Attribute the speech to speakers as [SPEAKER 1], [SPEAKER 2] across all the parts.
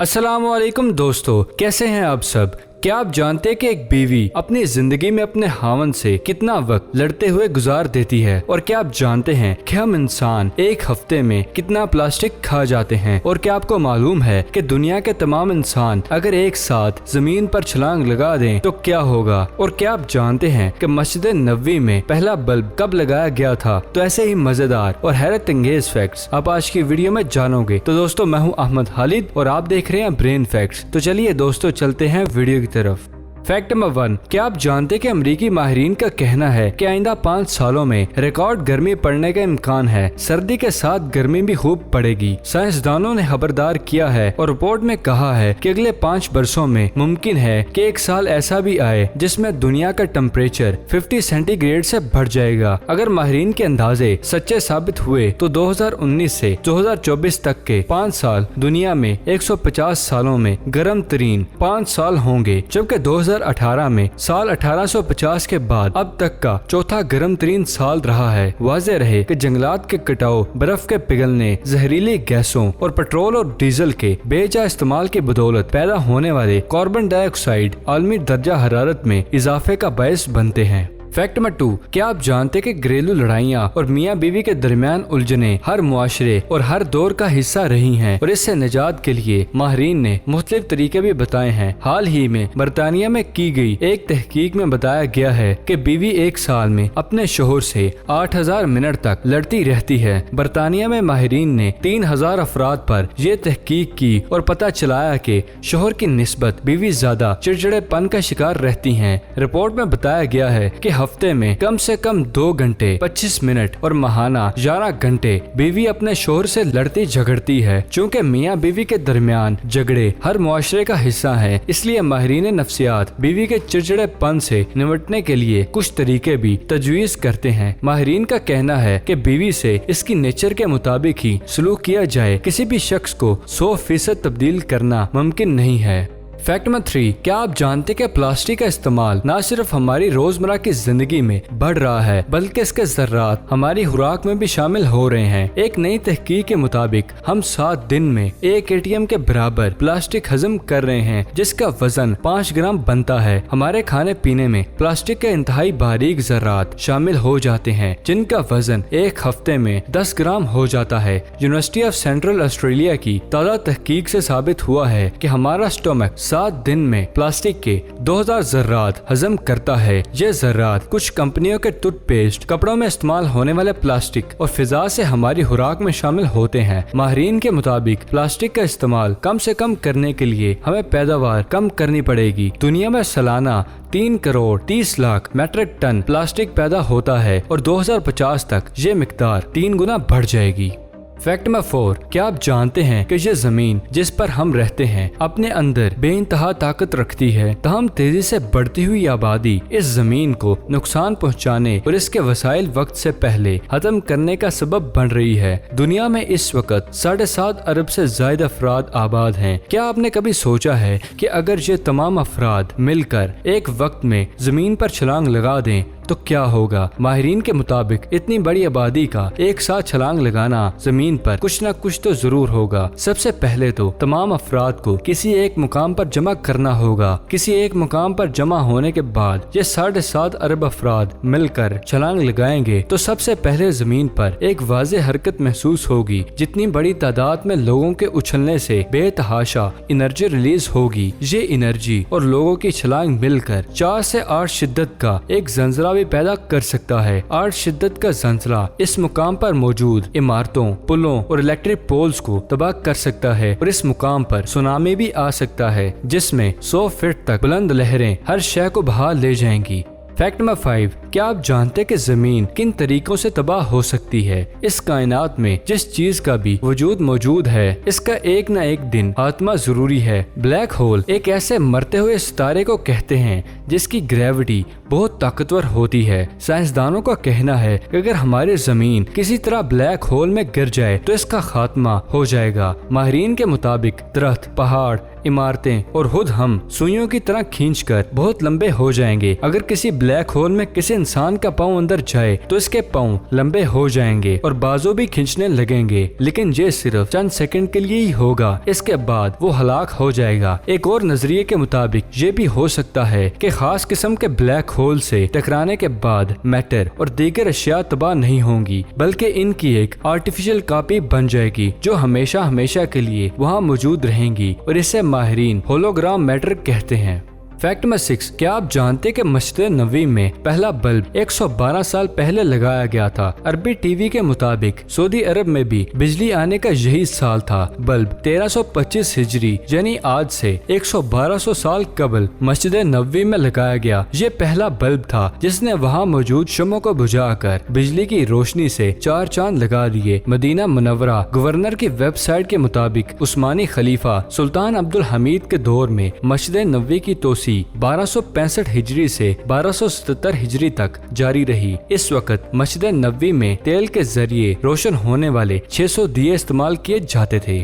[SPEAKER 1] अस्सलामुअलैकुम दोस्तों, कैसे हैं आप सब। क्या आप जानते हैं कि एक बीवी अपनी जिंदगी में अपने खावंद से कितना वक्त लड़ते हुए गुजार देती है। और क्या आप जानते हैं कि हम इंसान एक हफ्ते में कितना प्लास्टिक खा जाते हैं। और क्या आपको मालूम है कि दुनिया के तमाम इंसान अगर एक साथ जमीन पर छलांग लगा दें तो क्या होगा। और क्या आप जानते हैं कि मस्जिद नबवी में पहला बल्ब कब लगाया गया था। तो ऐसे ही मजेदार और हैरत अंगेज फैक्ट्स आप आज की वीडियो में जानोगे। तो दोस्तों, मैं हूं अहमद खालिद और आप देख रहे हैं ब्रेन फैक्ट्स। तो चलिए दोस्तों, चलते हैं वीडियो की तरफ। फैक्ट नंबर 1, क्या आप जानते कि अमरीकी माहिरीन का कहना है कि आइंदा 5 सालों में रिकॉर्ड गर्मी पड़ने का इम्कान है। सर्दी के साथ गर्मी भी खूब पड़ेगी। साइंसदानों ने खबरदार किया है और रिपोर्ट में कहा है कि अगले 5 वर्षों में मुमकिन है कि एक साल ऐसा भी आए जिसमें दुनिया का टेम्परेचर 50 सेंटीग्रेड से बढ़ जाएगा। अगर माहिरीन के अंदाजे सच्चे साबित हुए तो 2019 से 2024 तक के 5 साल दुनिया में 150 सालों में गर्म तरीन 5 साल होंगे, जबकि 2018 में साल 1850 के बाद अब तक का चौथा गर्म तरीन साल रहा है। वाज़ेह रहे कि जंगलात के कटाव, बर्फ के पिघलने, जहरीली गैसों और पेट्रोल और डीजल के बेजा इस्तेमाल की बदौलत पैदा होने वाले कार्बन डाइऑक्साइड आलमी दर्जा हरारत में इजाफे का बायस बनते हैं। फैक्ट नंबर 2, क्या आप जानते कि घरेलू लड़ाइयाँ और मियाँ बीवी के दरमियान उलझने हर मुआशरे और हर दौर का हिस्सा रही हैं और इससे निजात के लिए माहिरीन ने मुख्तलिफ तरीके भी बताए हैं। हाल ही में बरतानिया में की गई एक तहकीक में बताया गया है कि बीवी एक साल में अपने शोहर से 8000 मिनट तक लड़ती रहती है। बरतानिया में माहिरीन ने 3000 अफराद पर यह तहकीक की और पता चलाया कि शोहर की निस्बत बीवी ज्यादा चिड़चिड़ेपन का शिकार रहती है। रिपोर्ट में बताया गया है कि हफ्ते में कम से कम 2 घंटे 25 मिनट और माहाना 11 घंटे बीवी अपने शोहर से लड़ती झगड़ती है। चूँकि मियाँ बीवी के दरमियान झगड़े हर मुआशरे का हिस्सा है, इसलिए माहिरीन नफ्सियात बीवी के चिड़चिड़ेपन से निपटने के लिए कुछ तरीके भी तजवीज करते हैं। माहिरीन का कहना है कि बीवी से इसकी नेचर के मुताबिक ही सलूक किया जाए। किसी भी शख्स को 100% तब्दील करना मुमकिन नहीं है। फैक्ट नंबर 3, क्या आप जानते कि प्लास्टिक का इस्तेमाल न सिर्फ हमारी रोजमर्रा की जिंदगी में बढ़ रहा है बल्कि इसके जर्रात हमारी खुराक में भी शामिल हो रहे हैं। एक नई तहकीक के मुताबिक हम 7 दिन में 1 ATM के बराबर प्लास्टिक हजम कर रहे हैं, जिसका वजन 5 ग्राम बनता है। हमारे खाने पीने में प्लास्टिक के इंतहाई बारीक जर्रात शामिल हो जाते हैं, जिनका वजन एक हफ्ते में 10 ग्राम हो जाता है। यूनिवर्सिटी ऑफ सेंट्रल ऑस्ट्रेलिया की ताज़ा तहकीक से साबित हुआ है कि हमारा स्टोमक 7 दिन में प्लास्टिक के 2000 जर्रात हजम करता है। ये जर्रात कुछ कंपनियों के टूथपेस्ट, कपड़ों में इस्तेमाल होने वाले प्लास्टिक और फिजा से हमारी खुराक में शामिल होते हैं। माहिरीन के मुताबिक प्लास्टिक का इस्तेमाल कम से कम करने के लिए हमें पैदावार कम करनी पड़ेगी। दुनिया में सालाना 3 crore 30 lakh metric ton plastic पैदा होता है और 2050 तक ये मिकदार 3 गुना बढ़ जाएगी। फैक्ट नंबर 4, क्या आप जानते हैं कि ये जमीन जिस पर हम रहते हैं अपने अंदर बेइंतहा ताकत रखती है, तहम तेजी से बढ़ती हुई आबादी इस जमीन को नुकसान पहुंचाने और इसके वसाइल वक्त से पहले खत्म करने का सबब बन रही है। दुनिया में इस वक्त 7.5 अरब से ज्यादा अफराद आबाद हैं। क्या आपने कभी सोचा है कि अगर ये तमाम अफराद मिलकर एक वक्त में जमीन पर छलांग लगा दें तो क्या होगा। माहिरीन के मुताबिक इतनी बड़ी आबादी का एक साथ छलांग लगाना जमीन पर कुछ न कुछ तो जरूर होगा। सबसे पहले तो तमाम अफराद को किसी एक मुकाम पर जमा करना होगा। किसी एक मुकाम पर जमा होने के बाद ये 7.5 अरब अफराद मिलकर छलांग लगाएंगे तो सबसे पहले जमीन पर एक वाज़ेह हरकत महसूस होगी। जितनी बड़ी तादाद में लोगों के उछलने से बेतहाशा एनर्जी रिलीज होगी, ये एनर्जी और लोगों की छलांग मिलकर 4 से 8 शिद्दत का एक जंजरा भी पैदा कर सकता है। 8 शिद्दत का जंजला इस मुकाम पर मौजूद इमारतों, पुलों और इलेक्ट्रिक पोल्स को तबाह कर सकता है और इस मुकाम पर सुनामी भी आ सकता है, जिसमें 100 फीट तक बुलंद लहरें हर शय को बहा ले जाएंगी। फैक्ट नंबर 5, क्या आप जानते हैं कि जमीन किन तरीकों से तबाह हो सकती है। इस कायनात में जिस चीज का भी वजूद मौजूद है, इसका एक न एक दिन आत्मा जरूरी है। ब्लैक होल एक ऐसे मरते हुए सितारे को कहते हैं जिसकी ग्रेविटी बहुत ताकतवर होती है। साइंसदानों का कहना है कि अगर हमारी जमीन किसी तरह ब्लैक होल में गिर जाए तो इसका खात्मा हो जाएगा। माहिरीन के मुताबिक दरख्त, पहाड़, इमारतें और खुद हम सुइयों की तरह खींचकर बहुत लंबे हो जाएंगे। अगर किसी ब्लैक होल में किसी इंसान का पाँव अंदर जाए तो इसके पाँव लंबे हो जाएंगे और बाजू भी खींचने लगेंगे, लेकिन ये सिर्फ चंद सेकंड के लिए ही होगा। इसके बाद वो हलाक हो जाएगा। एक और नजरिए के मुताबिक ये भी हो सकता है कि खास किस्म के ब्लैक होल से टकराने के बाद मैटर और दीगर अशिया तबाह नहीं होंगी, बल्कि इनकी एक आर्टिफिशियल कॉपी बन जाएगी जो हमेशा हमेशा के लिए वहाँ मौजूद रहेंगी, और इसे माहिरीन होलोग्राम मैटर कहते हैं। फैक्ट नंबर 6, क्या आप जानते कि मस्जिद नबवी में पहला बल्ब 112 साल पहले लगाया गया था। अरबी टीवी के मुताबिक सऊदी अरब में भी बिजली आने का यही साल था। बल्ब 1325 हिजरी यानी आज से 112 साल कबल मस्जिद नबवी में लगाया गया। ये पहला बल्ब था जिसने वहाँ मौजूद शमों को बुझाकर बिजली की रोशनी से 4 चांद लगा दिए। मदीना मुनव्वरा गवर्नर की वेबसाइट के मुताबिक उस्मानी खलीफा सुल्तान अब्दुल हमीद के दौर में मस्जिद नबवी की तोसी 1265 हिजरी से 1277 हिजरी तक जारी रही। इस वक्त मस्जिद नबवी में तेल के जरिए रोशन होने वाले 600 दिए इस्तेमाल किए जाते थे।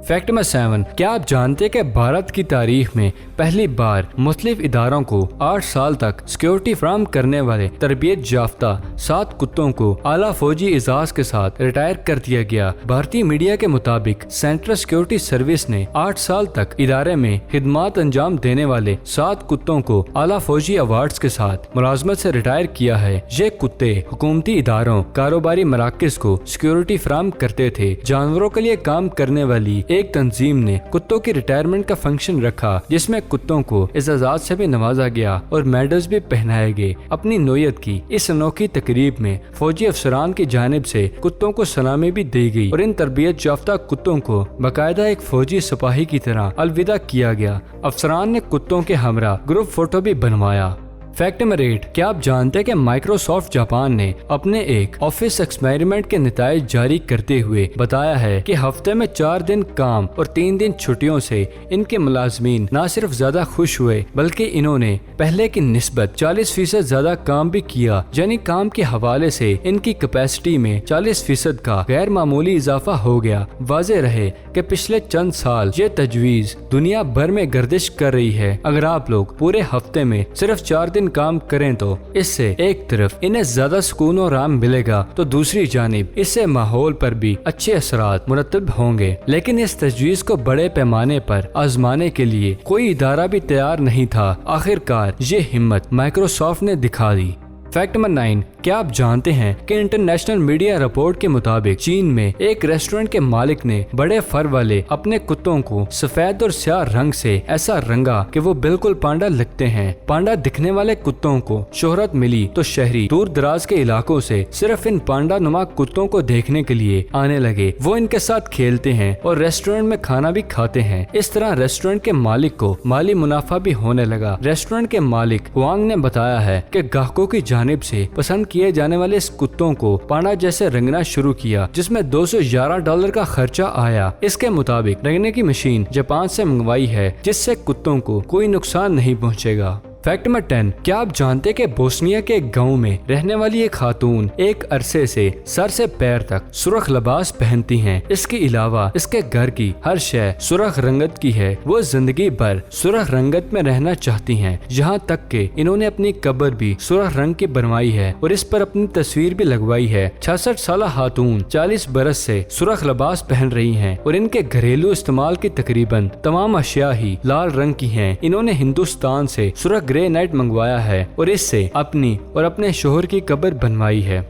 [SPEAKER 1] फैक्ट नंबर 7, क्या आप जानते हैं कि भारत की तारीख में पहली बार मुख्तलिफ इदारों को 8 साल तक सिक्योरिटी फराहम करने वाले तरबियत याफ्ता 7 कुत्तों को आला फौजी इजाज के साथ रिटायर कर दिया गया। भारतीय मीडिया के मुताबिक सेंट्रल सिक्योरिटी सर्विस ने 8 साल तक इदारे में खिदमात अंजाम देने वाले 7 कुत्तों को आला फौजी अवार्ड्स के साथ मुलाजमत से रिटायर किया है। ये कुत्ते हुकूमती इदारों, कारोबारी मराकज को सिक्योरिटी फराहम करते थे। जानवरों के लिए काम करने वाली एक तंजीम ने कुत्तों की रिटायरमेंट का फंक्शन रखा, जिसमें कुत्तों को इजाजत से भी नवाजा गया और मेडल्स भी पहनाए गए। अपनी नोयत की इस अनोखी तकरीब में फौजी अफसरान की जानिब से कुत्तों को सलामी भी दी गई और इन तरबियत याफ्ता कुत्तों को बाकायदा एक फौजी सिपाही की तरह अलविदा किया गया। अफसरान ने कुत्तों के हमरा ग्रुप फोटो भी बनवाया। फैक्ट नंबर 8, क्या आप जानते हैं कि माइक्रोसॉफ्ट जापान ने अपने एक ऑफिस एक्सपेरिमेंट के नताइज जारी करते हुए बताया है कि हफ्ते में 4 दिन काम और 3 दिन छुट्टियों से इनके मुलाजमीन न सिर्फ ज्यादा खुश हुए बल्कि इन्होंने पहले की निस्बत 40% ज्यादा काम भी किया। यानी काम के हवाले से इनकी कैपेसिटी में 40% का गैर मामूली इजाफा हो गया। वाज़ेह रहे कि पिछले चंद साल ये तजवीज दुनिया भर में गर्दिश कर रही है। अगर आप लोग पूरे हफ्ते में सिर्फ 4 दिन काम करें तो इससे एक तरफ इन्हें ज्यादा सुकून और आराम मिलेगा तो दूसरी जानिब इससे माहौल पर भी अच्छे असरात मुरतब होंगे। लेकिन इस तजवीज को बड़े पैमाने पर आजमाने के लिए कोई इदारा भी तैयार नहीं था। आखिरकार ये हिम्मत माइक्रोसॉफ्ट ने दिखा दी। फैक्ट नंबर 9, क्या आप जानते हैं कि इंटरनेशनल मीडिया रिपोर्ट के मुताबिक चीन में एक रेस्टोरेंट के मालिक ने बड़े फर वाले अपने कुत्तों को सफेद और स्याह रंग से ऐसा रंगा कि वो बिल्कुल पांडा लगते हैं। पांडा दिखने वाले कुत्तों को शोहरत मिली तो शहरी दूर दराज के इलाकों से सिर्फ इन पांडा नुमा कुत्तों को देखने के लिए आने लगे। वो इनके साथ खेलते हैं और रेस्टोरेंट में खाना भी खाते हैं। इस तरह रेस्टोरेंट के मालिक को माली मुनाफा भी होने लगा। रेस्टोरेंट के मालिक हुआंग ने बताया है कि ग्राहकों की जानिब से पसंद किए जाने वाले इस कुत्तों को पांडा जैसे रंगना शुरू किया, जिसमें $211 का खर्चा आया। इसके मुताबिक रंगने की मशीन जापान से मंगवाई है, जिससे कुत्तों को कोई नुकसान नहीं पहुंचेगा। फैक्ट नंबर 10, क्या आप जानते कि बोस्निया के एक गांव में रहने वाली एक खातून एक अरसे से सर से पैर तक सुर्ख लिबास पहनती हैं। इसके अलावा इसके घर की हर शय सुर्ख रंगत की है। वो जिंदगी भर सुर्ख रंगत में रहना चाहती हैं। यहाँ तक कि इन्होंने अपनी कब्र भी सुर्ख रंग की बनवाई है और इस पर अपनी तस्वीर भी लगवाई है। 66 साल खातून 40 बरस से सुर्ख लिबास पहन रही हैं और इनके घरेलू इस्तेमाल की तकरीबन तमाम अशिया ही लाल रंग की हैं। इन्होंने हिंदुस्तान से सुर्ख ग्रेनाइट मंगवाया है और इससे अपनी और अपने शोहर की कब्र बनवाई है।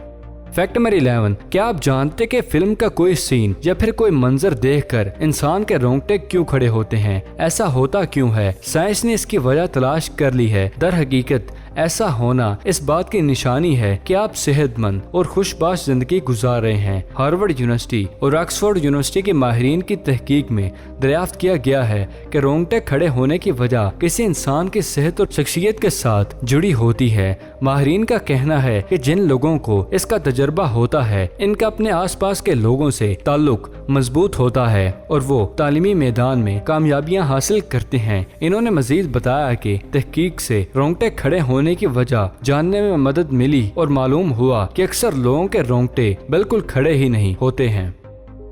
[SPEAKER 1] फैक्ट नंबर 11, क्या आप जानते कि फिल्म का कोई सीन या फिर कोई मंजर देखकर इंसान के रोंगटे क्यों खड़े होते हैं? ऐसा होता क्यों है? साइंस ने इसकी वजह तलाश कर ली है। दर हकीकत ऐसा होना इस बात की निशानी है कि आप सेहतमंद और खुशबाश जिंदगी गुजार रहे हैं। हार्वर्ड यूनिवर्सिटी और ऑक्सफोर्ड यूनिवर्सिटी के माहिरीन की तहकीक में दरियाफ्त किया गया है कि रोंगटे खड़े होने की वजह किसी इंसान की सेहत और शख्सियत के साथ जुड़ी होती है। माहिरीन का कहना है कि जिन लोगों को इसका तजर्बा होता है, इनका अपने आसपास के लोगों से ताल्लुक मजबूत होता है और वो तालीमी मैदान में कामयाबियां हासिल करते हैं। इन्होंने मजीद बताया कि तहकीक से रोंगटे खड़े होने होने की वजह जानने में मदद मिली और मालूम हुआ कि अक्सर लोगों के रोंगटे बिल्कुल खड़े ही नहीं होते हैं।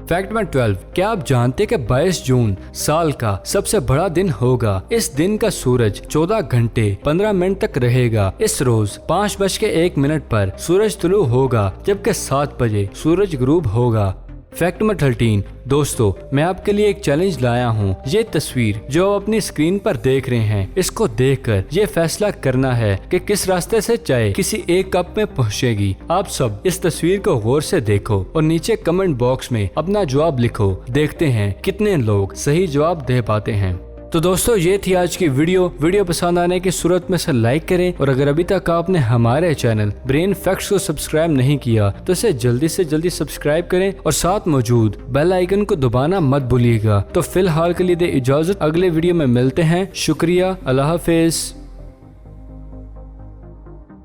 [SPEAKER 1] फैक्ट नंबर 12, क्या आप जानते हैं कि 22 जून साल का सबसे बड़ा दिन होगा। इस दिन का सूरज 14 घंटे 15 मिनट तक रहेगा। इस रोज 5:01 पर सूरज तुलू होगा, जबकि 7 बजे सूरज गुरूब होगा। फैक्ट नंबर 13, दोस्तों मैं आपके लिए एक चैलेंज लाया हूँ। ये तस्वीर जो आप अपनी स्क्रीन पर देख रहे हैं, इसको देखकर ये फैसला करना है कि किस रास्ते से चाय किसी एक कप में पहुँचेगी। आप सब इस तस्वीर को गौर से देखो और नीचे कमेंट बॉक्स में अपना जवाब लिखो। देखते हैं कितने लोग सही जवाब दे पाते हैं। तो दोस्तों ये थी आज की वीडियो पसंद आने की सूरत में से लाइक करें, और अगर अभी तक आपने हमारे चैनल ब्रेन फैक्ट्स को सब्सक्राइब नहीं किया तो इसे जल्दी से जल्दी सब्सक्राइब करें और साथ मौजूद बेल आइकन को दबाना मत भूलिएगा। तो फिलहाल के लिए दे इजाजत, अगले वीडियो में मिलते हैं। शुक्रिया, अल्लाह हाफिज।